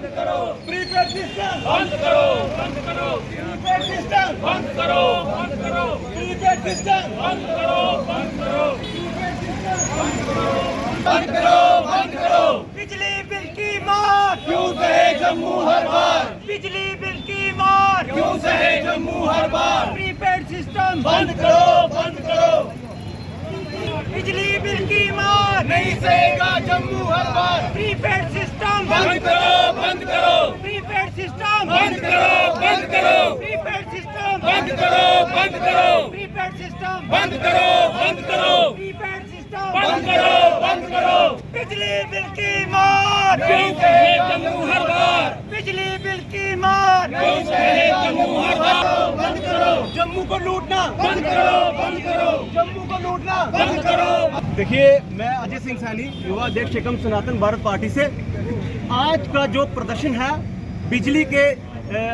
बंद करो, prepaid system बंद करो, बंद करो, प्रीपेड सिस्टम बंद करो, बंद करो, प्रीपेड सिस्टम बंद करो, बंद करो, प्रीपेड सिस्टम बंद करो, बंद करो। बिजली बिल की मार क्यों सहे जम्मू हर बार, बिजली बिल की मार क्यों सहे जम्मू हर बार। प्रीपेड सिस्टम बंद करो, बंद करो, बिजली बिल की मार नहीं सहेगा जम्मू हर बार। प्रीपेड सिस्टम बंद करो, बंद करो, प्रीपेड सिस्टम बंद करो, बंद करो, प्रीपेड सिस्टम बंद करो, बंद करो, प्रीपेड सिस्टम बंद करो, बंद करो, प्रीपेड सिस्टम बंद करो, बंद करो। बिजली बिल की मार क्यों सहे जम्मू हर बार, बिजली बिल की मार क्यों सहे जम्मू हर बार। बंद करो जम्मू को लूटना बंद करो, बंद करो, जम्मू को लूटना बंद करो। देखिए, मैं अजय सिंह सैनी, युवा अध्यक्ष एकम सनातन भारत पार्टी से आज का जो प्रदर्शन है बिजली के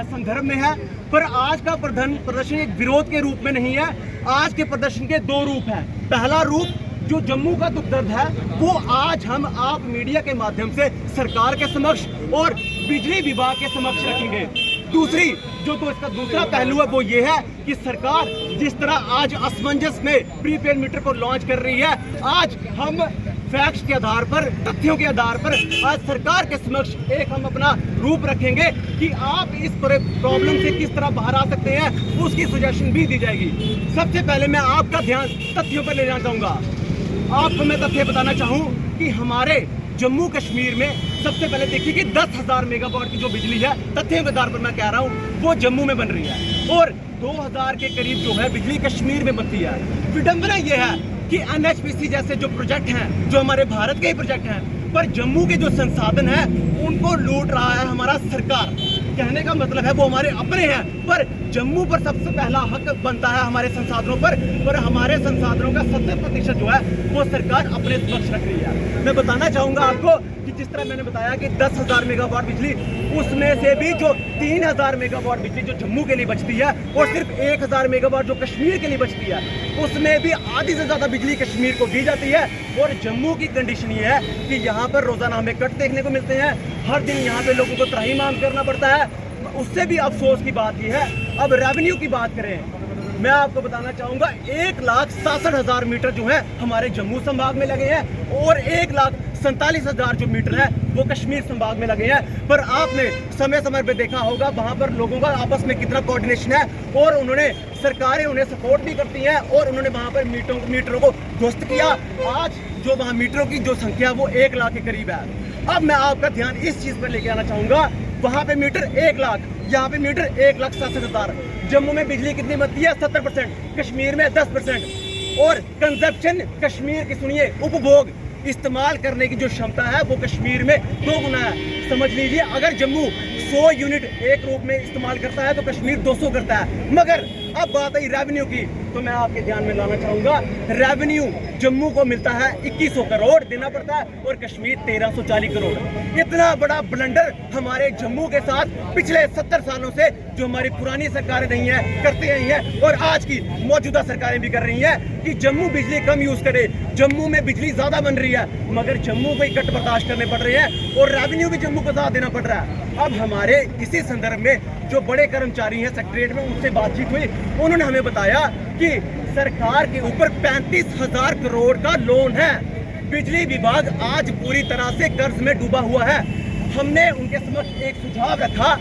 संदर्भ में है, पर आज का प्रदर्शन एक विरोध के रूप में नहीं है। आज के प्रदर्शन के दो रूप हैं। पहला रूप जो जम्मू का दुख दर्द है वो आज हम आप मीडिया के माध्यम से सरकार के समक्ष और बिजली विभाग के समक्ष रखेंगे। दूसरी जो तो इसका दूसरा पहलू है वो ये है कि सरकार जिस तरह आज असमंजस में प्रीपेड मीटर को लॉन्च कर रही है, आज हम फैक्ट्स के आधार पर, तथ्यों के आधार पर आज सरकार के समक्ष एक हम अपना रूप रखेंगे कि आप इस प्रॉब्लम से किस तरह बाहर आ सकते हैं, उसकी सजेशन भी दी जाएगी। सबसे पहले मैं आपका ध्यान तथ्यों पर ले जाना चाहूँगा। आपको मैं तथ्य बताना चाहूँ कि हमारे जम्मू कश्मीर में सबसे पहले देखिए कि 10,000 मेगावाट की जो बिजली है, तथ्यों के आधार पर मैं कह रहा हूँ, वो जम्मू में बन रही है और 2,000 के करीब जो है बिजली कश्मीर में बनती है। विडंबना ये है कि NHPC जैसे जो प्रोजेक्ट हैं, जो हमारे भारत के ही प्रोजेक्ट हैं, पर जम्मू के जो संसाधन हैं उनको लूट रहा है हमारा सरकार। कहने का मतलब है वो हमारे अपने हैं, पर जम्मू पर सबसे पहला हक बनता है हमारे संसाधनों पर हमारे संसाधनों का 70% जो है वो सरकार अपने समक्ष रख रही है। मैं बताना चाहूँगा आपको कि जिस तरह मैंने बताया कि 10,000 मेगावाट बिजली, उसमें से भी जो 3,000 मेगावाट बिजली जो जम्मू के लिए बचती है और सिर्फ 1,000 मेगावाट जो कश्मीर के लिए बचती है, उसमें भी आधी से ज़्यादा बिजली कश्मीर को दी जाती है। और जम्मू की कंडीशन ये है कि यहाँ पर रोज़ाना हमें कट देखने को मिलते हैं, हर दिन यहाँ पे लोगों को त्राहिमाम करना पड़ता है। उससे भी अफसोस की बात यह है, अब रेवेन्यू की बात करें, मैं आपको बताना चाहूँगा 1,67,000 मीटर जो है हमारे जम्मू संभाग में लगे हैं और 1,47,000 जो मीटर है वो कश्मीर संभाग में लगे हैं। पर आपने समय समय पे देखा होगा वहाँ पर लोगों का आपस में कितना कोऑर्डिनेशन है और उन्होंने सरकारें उन्हें सपोर्ट भी करती हैं और उन्होंने वहाँ पर मीटरों को ध्वस्त किया। आज जो वहाँ मीटरों की जो संख्या वो 1 लाख के करीब है। अब मैं आपका ध्यान इस चीज़ पर लेके आना चाहूँगा, वहाँ पे मीटर 1 लाख, यहाँ पे मीटर 1,67,000। जम्मू में बिजली कितनी बनती है? 70%, कश्मीर में 10%। और कंजप्शन कश्मीर की, सुनिए, उपभोग इस्तेमाल करने की जो क्षमता है वो कश्मीर में 2 गुना है। समझ लीजिए, अगर जम्मू 100 यूनिट एक रूप में इस्तेमाल करता है तो कश्मीर 200 करता है। मगर अब बात आई रेवेन्यू की, तो मैं आपके ध्यान में लाना चाहूँगा, रेवेन्यू जम्मू को मिलता है 2100 करोड़ देना पड़ता है और कश्मीर 1340 करोड़। इतना बड़ा ब्लंडर हमारे जम्मू के साथ पिछले 70 सालों से जो हमारी पुरानी सरकारें नहीं है करते रही हैं और आज की मौजूदा सरकारें भी कर रही हैं कि जम्मू बिजली कम यूज़ करे। जम्मू में बिजली ज़्यादा बन रही है मगर जम्मू को ही कट बर्दाश्त करने पड़ रहे हैं और रेवेन्यू भी जम्मू को ज़्यादा देना पड़ रहा है। अब हमारे इसी संदर्भ में जो बड़े कर्मचारी हैं सेक्रेटरीट में, उनसे बातचीत हुई, उन्होंने हमें बताया कि सरकार के ऊपर 35,000 करोड़ का लोन है। बिजली विभाग आज पूरी तरह से कर्ज में डूबा हुआ है। हमने उनके समक्ष एक सुझाव रखा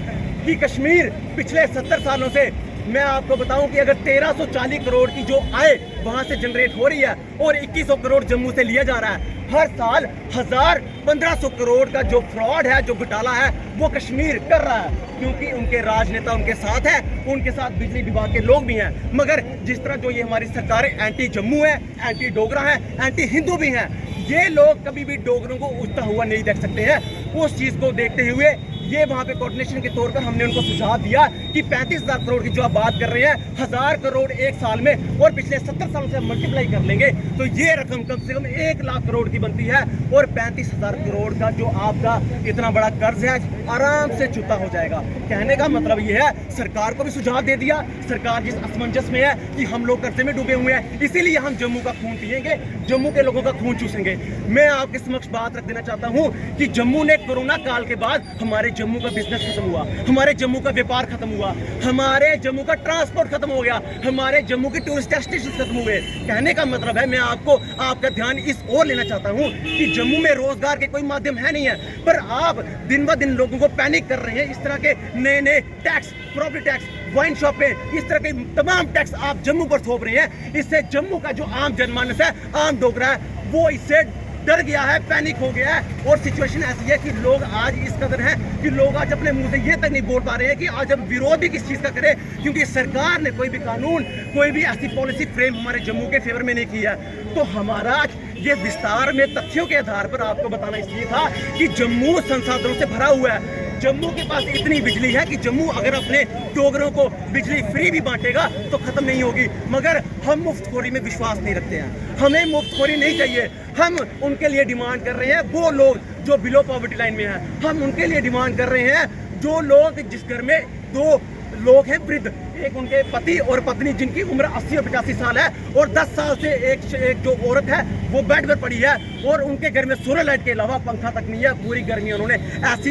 कि कश्मीर पिछले 70 सालों से, मैं आपको बताऊं कि अगर 1340 करोड़ की जो आय वहां से जनरेट हो रही है और 2100 करोड़ जम्मू से लिया जा रहा है, हर साल 1,000-1,500 करोड़ का जो फ्रॉड है, जो घोटाला है, वो कश्मीर कर रहा है क्योंकि उनके राजनेता उनके साथ हैं, उनके साथ बिजली विभाग के लोग भी हैं। मगर जिस तरह जो ये हमारी सरकारें एंटी जम्मू है, एंटी डोगरा है, एंटी हिंदू भी हैं, ये लोग कभी भी डोगरों को उठता हुआ नहीं देख सकते हैं। उस चीज़ को देखते हुए ये वहाँ पे कोऑर्डिनेशन के तौर पर हमने उनको सुझाव दिया कि 35,000 करोड़ की जो आप बात कर रहे हैं, 1,000 करोड़ एक साल में और पिछले 70 सालों से मल्टीप्लाई कर लेंगे तो ये रकम कम से कम 1 लाख करोड़ की बनती है और 35,000 करोड़ का जो आपका इतना बड़ा कर्ज है आराम से चुकता हो जाएगा। कहने का मतलब ये है, सरकार को भी सुझाव दे दिया, सरकार जिस असमंजस में है कि हम लोग कर्जे में डूबे हुए हैं, इसीलिए हम जम्मू का खून पिएंगे, जम्मू के लोगों का खून चूसेंगे। मैं आपके समक्ष बात रख देना चाहता हूँ कि जम्मू ने कोरोना काल के बाद हमारे जम्मू का बिजनेस खत्म हुआ, हमारे जम्मू का व्यापार खत्म हुआ, हमारे जम्मू का ट्रांसपोर्ट खत्म हो गया, हमारे जम्मू के टूरिस्ट डेस्टिनेशन खत्म हुए। कहने का मतलब है, मैं आपका ध्यान इस ओर लेना चाहता हूँ कि जम्मू में रोजगार के कोई माध्यम है नहीं है, पर आप दिन ब दिन लोगों को पैनिक कर रहे हैं। इस तरह के नए tax, property tax, wine shop पे, इस तरह के तमाम टैक्स आप जम्मू पर थोप रहे हैं। इससे जम्मू का जो आम जनमानस है, आम डोगरा है, वो इससे डर गया है, पैनिक हो गया है। और सिचुएशन ऐसी है कि लोग आज इस कदर हैं कि लोग आज अपने मुंह से ये तक नहीं बोल पा रहे हैं कि आज हम विरोध भी किस चीज़ का करें, क्योंकि सरकार ने कोई भी कानून, कोई भी ऐसी पॉलिसी फ्रेम हमारे जम्मू के फेवर में नहीं की है। तो हमारा ये विस्तार में तथ्यों के आधार पर आपको बताना इसलिए था कि जम्मू संसाधनों से भरा हुआ है। जम्मू के पास इतनी बिजली है कि जम्मू अगर अपने डोगरों को बिजली फ्री भी बांटेगा तो खत्म नहीं होगी। मगर हम मुफ्तखोरी में विश्वास नहीं रखते हैं, हमें मुफ्तखोरी नहीं चाहिए। हम उनके लिए डिमांड कर रहे हैं, वो लोग जो बिलो पॉवर्टी लाइन में हैं, हम उनके लिए डिमांड कर रहे हैं। जो लोग, जिस घर में 2 लोग हैं वृद्ध, एक उनके पति और पत्नी जिनकी उम्र 80 और 85 साल है, और 10 साल से एक जो औरत है वो बेड पर पड़ी है, और उनके घर में सोलर लाइट के अलावा पंखा तक नहीं है। पूरी गर्मी उन्होंने ऐसी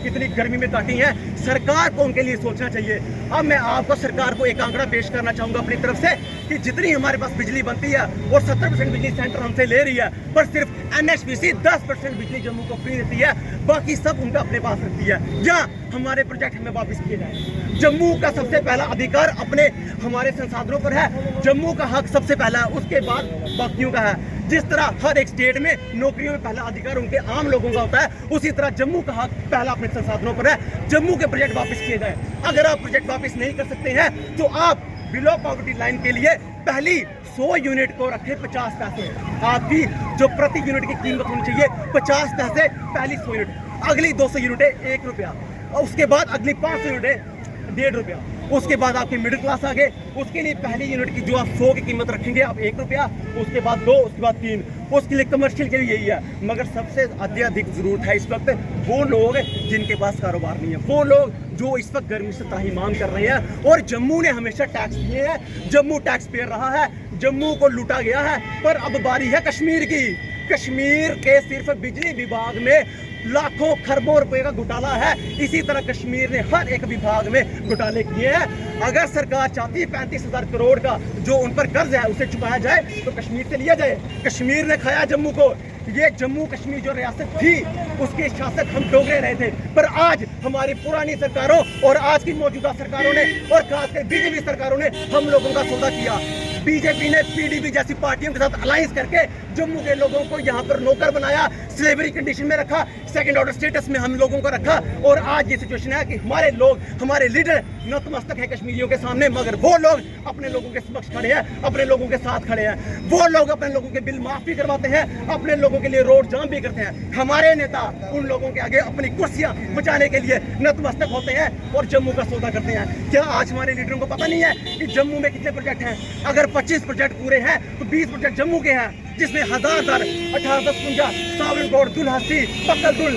इतनी गर्मी में काटी है। सरकार को उनके लिए सोचना चाहिए। अब मैं आपको सरकार को एक आंकड़ा पेश करना चाहूँगा अपनी तरफ से कि जितनी हमारे पास बिजली बनती है और 70% बिजली सेंटर हमसे ले रही है, पर सिर्फ NHPC 10% बिजली जम्मू को फ्री देती है, बाकी सब उनका अपने पास रखती है। जहाँ हमारे प्रोजेक्ट हमें वापस किए जाए। जम्मू का सबसे पहला अधिकार अपने हमारे संसाधनों पर है, जम्मू का हक सबसे पहला है, उसके बाद बाकियों का है। जिस तरह हर एक स्टेट में नौकरियों में पहला अधिकार उनके आम लोगों का होता है, उसी तरह जम्मू का हक पहला अपने संसाधनों पर है। जम्मू के प्रोजेक्ट वापस किए जाए। अगर आप प्रोजेक्ट वापस नहीं कर सकते हैं तो आप बिलो पॉवर्टी लाइन के लिए पहली 100 यूनिट को रखें 50 पैसे। आपकी जो प्रति यूनिट की कीमत होनी चाहिए 50 पैसे पहली 100 यूनिट, अगली 200 यूनिटें 1 रुपया, और उसके बाद अगली 500 यूनिटें 1.5 रुपया। उसके बाद आपके मिडिल क्लास आ गए, उसके लिए पहली यूनिट की जो आप 100 की कीमत रखेंगे आप 1 रुपया, उसके बाद 2, उसके बाद 3, उसके लिए कमर्शियल के लिए यही है। मगर सबसे अधिक जरूरत है इस वक्त वो लोग जिनके पास कारोबार नहीं है, वो लोग जो इस वक्त गर्मी से त्राहिमाम कर रहे हैं। और जम्मू ने हमेशा टैक्स दिए हैं, जम्मू टैक्स पेयर रहा है, जम्मू को लूटा गया है। पर अब बारी है कश्मीर की। कश्मीर के सिर्फ बिजली विभाग में लाखों खरबों रुपए का घोटाला है। इसी तरह कश्मीर ने हर एक विभाग में घोटाले किए हैं। अगर सरकार चाहती है 35,000 करोड़ का जो उन पर कर्ज है उसे चुकाया जाए तो कश्मीर से लिया जाए। कश्मीर ने खाया जम्मू को। ये जम्मू कश्मीर जो रियासत थी उसके शासक हम डोगरे रहे थे, पर आज हमारी पुरानी सरकारों और आज की मौजूदा सरकारों ने और खासकर बीजेपी सरकारों ने हम लोगों का सौदा किया। बीजेपी ने PDP जैसी पार्टियों के साथ अलायंस करके जम्मू के लोगों को यहाँ पर नौकर बनाया, स्लेवरी कंडीशन में रखा, सेकंड ऑर्डर स्टेटस में हम लोगों को रखा। और आज ये सिचुएशन है कि हमारे लोग, हमारे लीडर नतमस्तक है कश्मीरियों के सामने, मगर वो लोग अपने लोगों के समक्ष खड़े हैं, अपने लोगों के साथ खड़े हैं। वो लोग अपने लोगों के बिल माफ भी करवाते हैं, अपने लोगों के लिए रोड जाम भी करते हैं। हमारे नेता उन लोगों के आगे अपनी कुर्सियां बचाने के लिए नतमस्तक होते हैं और जम्मू का सौदा करते हैं। क्या आज हमारे लीडरों को पता नहीं है कि जम्मू में कितने प्रोजेक्ट हैं? अगर 25 प्रोजेक्ट पूरे हैं तो 20 प्रोजेक्ट जम्मू के हैं, जिसमें 1855 सावरनकोट, दुलहसी, पक्कलदुल,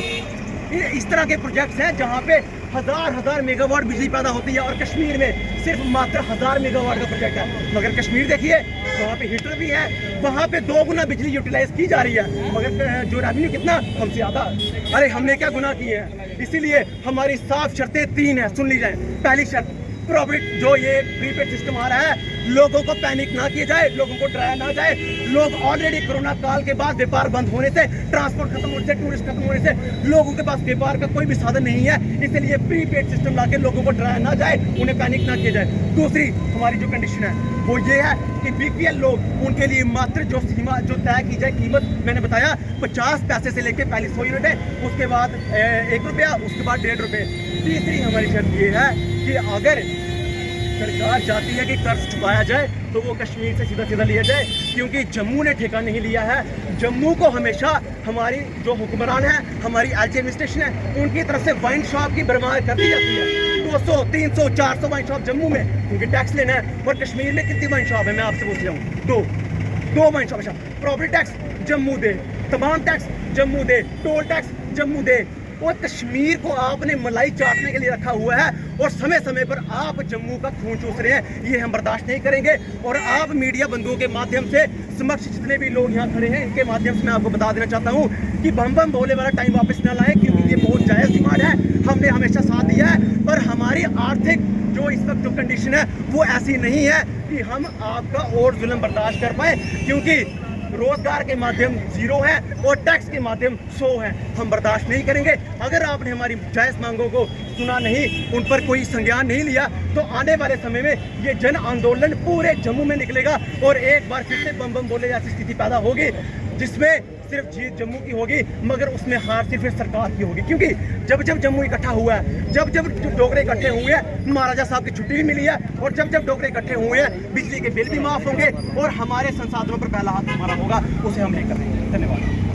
इस तरह के प्रोजेक्ट्स हैं जहां पे हजार मेगावाट बिजली पैदा होती है। और कश्मीर में सिर्फ मात्र 1000 मेगावाट का प्रोजेक्ट है। मगर कश्मीर देखिए, वहाँ पे हीटर भी है, वहाँ पे 2 गुना बिजली यूटिलाइज की जा रही है, मगर जो रेवेन्यू कितना हमसे ज़्यादा। अरे हमने क्या गुनाह किए हैं? इसीलिए हमारी साफ शर्तें 3 हैं, सुन ली जाए। पहली शर्त, प्रॉफिट जो ये प्रीपेड सिस्टम आ रहा है, लोगों को पैनिक ना किया जाए, लोगों को डराया ना जाए। लोग ऑलरेडी कोरोना काल के बाद व्यापार बंद होने से, ट्रांसपोर्ट खत्म होने से, टूरिस्ट खत्म होने से लोगों के पास व्यापार का कोई भी साधन नहीं है। इसलिए प्रीपेड सिस्टम लाके लोगों को डराया ना जाए, उन्हें पैनिक ना किया जाए। दूसरी हमारी जो कंडीशन है वो ये है कि BPL लोग, उनके लिए मात्र जो सीमा जो तय की जाए कीमत, मैंने बताया 50 पैसे से लेकर पहली 100 यूनिट है, उसके बाद 1 रुपया, उसके बाद 1.5 रुपये। तीसरी हमारी शर्त ये है कि अगर सरकार चाहती है कि कर्ज चुकाया जाए तो वो कश्मीर से सीधा लिया जाए, क्योंकि जम्मू ने ठेका नहीं लिया है। जम्मू को हमेशा हमारी जो हुक्मरान है, हमारी LG एडमिनिस्ट्रेशन है, उनकी तरफ से वाइन शॉप की बरमाद कर दी जाती है। 200, 300, 400 वाइन शॉप जम्मू में, उनके टैक्स लेना है। और कश्मीर में कितनी वाइन शॉप है मैं आपसे पूछ रहा हूँ? दो wine shop. Property tax Jammu दे, तमाम टैक्स जम्मू दे, टोल टैक्स जम्मू दे। और कश्मीर को आपने मलाई चाटने के लिए रखा हुआ है और समय समय पर आप जम्मू का खून चूस रहे हैं। ये हम बर्दाश्त नहीं करेंगे। और आप मीडिया बंधुओं के माध्यम से समक्ष जितने भी लोग यहाँ खड़े हैं, इनके माध्यम से मैं आपको बता देना चाहता हूँ कि बम बम भोले वाला टाइम वापस ना लाए, क्योंकि ये बहुत जायज़ डिमांड है। जो कंडीशन है वो ऐसी नहीं है कि हम आपका और जुल्म बर्दाश्त कर पाए, क्योंकि रोजगार के माध्यम 0 है और टैक्स के माध्यम 100 है। हम बर्दाश्त नहीं करेंगे। अगर आपने हमारी जायज़ मांगों को सुना नहीं, उन पर कोई संज्ञान नहीं लिया, तो आने वाले समय में ये जन आंदोलन पूरे जम्मू में निकलेगा और एक बार फिर से बम बम बोले जैसी स्थिति पैदा होगी, जिसमें सिर्फ जीत जम्मू की होगी, मगर उसमें हार सिर्फ सरकार की होगी। क्योंकि जब जब जम्मू इकट्ठा हुआ है, जब जब डोगरे इकट्ठे हुए हैं, महाराजा साहब की छुट्टी भी मिली है, और जब जब डोगरे इकट्ठे हुए हैं, बिजली के बिल भी माफ होंगे और हमारे संसाधनों पर पहला हाथ हमारा होगा, उसे हम लेकर रहेंगे। धन्यवाद।